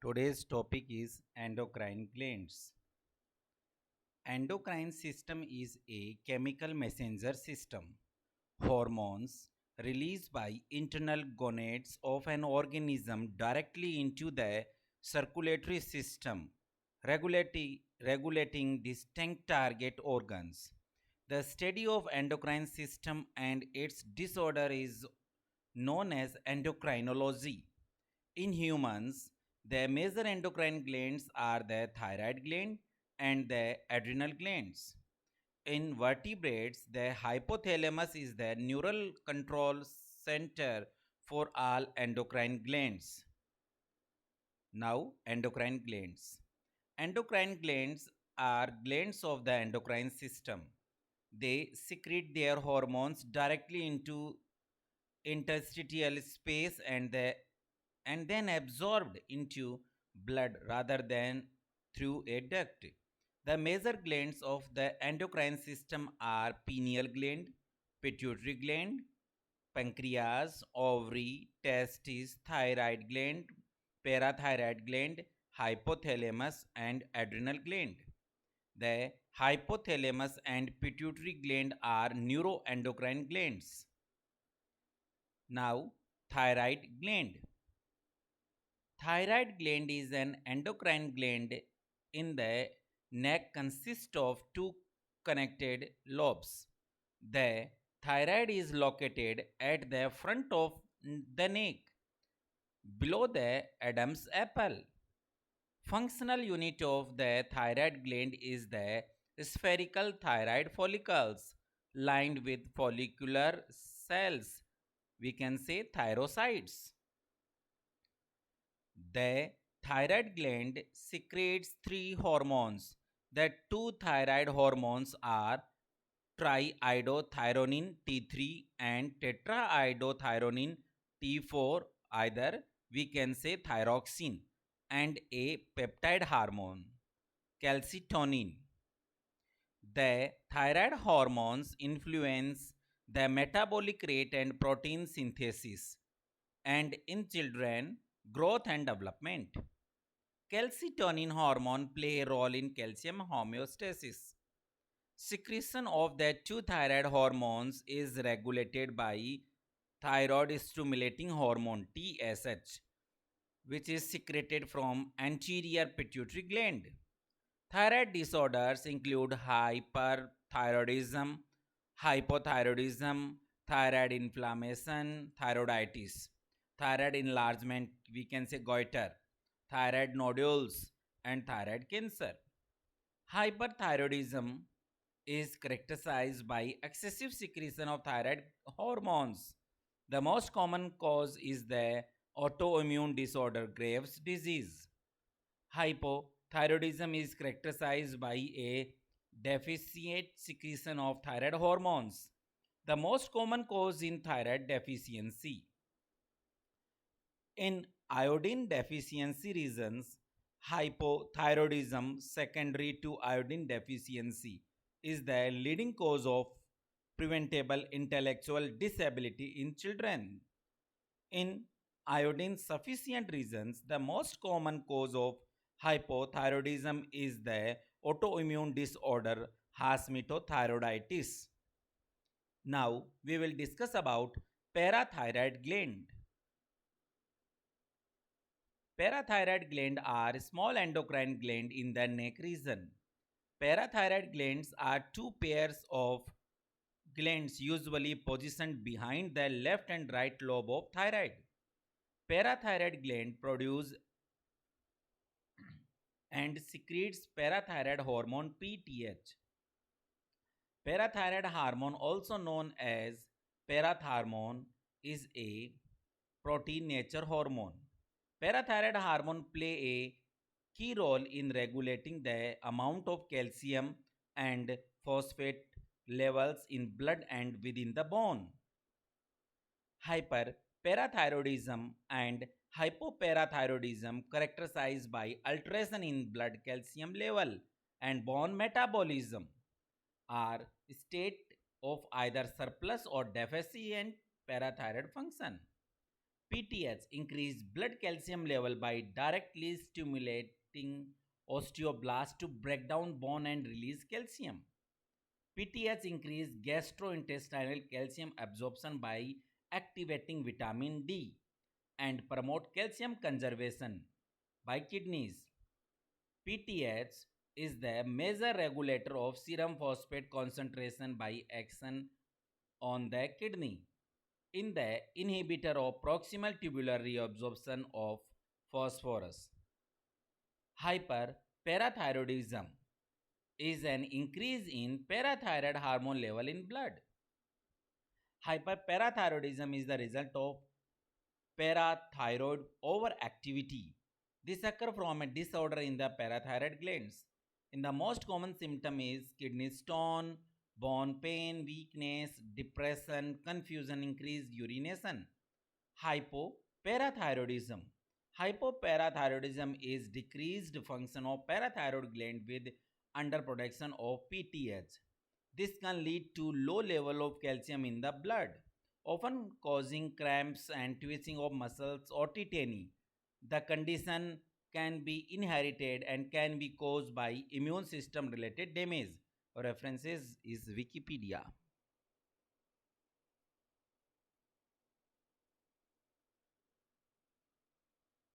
Today's topic is endocrine glands. Endocrine system is a chemical messenger system. Hormones released by internal gonads of an organism directly into the circulatory system, regulating distinct target organs. The study of endocrine system and its disorder is known as endocrinology. In humans, the major endocrine glands are the thyroid gland and the adrenal glands. In vertebrates, the hypothalamus is the neural control center for all endocrine glands. Now, endocrine glands. Endocrine glands are glands of the endocrine system. They secrete their hormones directly into interstitial space and then absorbed into blood rather than through a duct. The major glands of the endocrine system are pineal gland, pituitary gland, pancreas, ovary, testes, thyroid gland, parathyroid gland, hypothalamus, and adrenal gland. The hypothalamus and pituitary gland are neuroendocrine glands. Now, thyroid gland. Thyroid gland is an endocrine gland in the neck consists of two connected lobes. The thyroid is located at the front of the neck below the Adam's apple. Functional unit of the thyroid gland is the spherical thyroid follicles lined with follicular cells. We can say thyrocytes. The thyroid gland secretes three hormones. The two thyroid hormones are triiodothyronine T3 and tetraiodothyronine T4, either we can say thyroxine, and a peptide hormone, calcitonin. The thyroid hormones influence the metabolic rate and protein synthesis, and in children, growth and development. Calcitonin hormone play a role in calcium homeostasis. Secretion of the two thyroid hormones is regulated by thyroid stimulating hormone TSH, which is secreted from anterior pituitary gland. Thyroid disorders include hyperthyroidism, hypothyroidism, thyroid inflammation, thyroiditis, thyroid enlargement, we can say goiter, thyroid nodules, and thyroid cancer. Hyperthyroidism is characterized by excessive secretion of thyroid hormones. The most common cause is the autoimmune disorder Graves' disease. Hypothyroidism is characterized by a deficient secretion of thyroid hormones. The most common cause in thyroid deficiency. In iodine deficiency reasons, hypothyroidism secondary to iodine deficiency is the leading cause of preventable intellectual disability in children. In iodine sufficient reasons, the most common cause of hypothyroidism is the autoimmune disorder Hashimoto-thyroiditis. Now we will discuss about parathyroid gland. Parathyroid gland are small endocrine gland in the neck region. Parathyroid glands are two pairs of glands usually positioned behind the left and right lobe of thyroid. Parathyroid gland produce and secretes parathyroid hormone PTH. Parathyroid hormone, also known as parathormone, is a protein nature hormone. Parathyroid hormone play a key role in regulating the amount of calcium and phosphate levels in blood and within the bone. Hyperparathyroidism and hypoparathyroidism, characterized by alteration in blood calcium level and bone metabolism, are state of either surplus or deficient parathyroid function. PTH increase blood calcium level by directly stimulating osteoblasts to break down bone and release calcium. PTH increase gastrointestinal calcium absorption by activating vitamin D and promote calcium conservation by kidneys. PTH is the major regulator of serum phosphate concentration by action on the kidney. In the inhibitor of proximal tubular reabsorption of phosphorus. Hyperparathyroidism is an increase in parathyroid hormone level in blood. Hyperparathyroidism is the result of parathyroid overactivity. This occurs from a disorder in the parathyroid glands. In the most common symptom is kidney stone, bone pain, weakness, depression, confusion, increased urination. Hypoparathyroidism. Hypoparathyroidism is decreased function of parathyroid gland with underproduction of PTH. This can lead to low level of calcium in the blood, often causing cramps and twitching of muscles or tetany. The condition can be inherited and can be caused by immune system related damage. References is Wikipedia.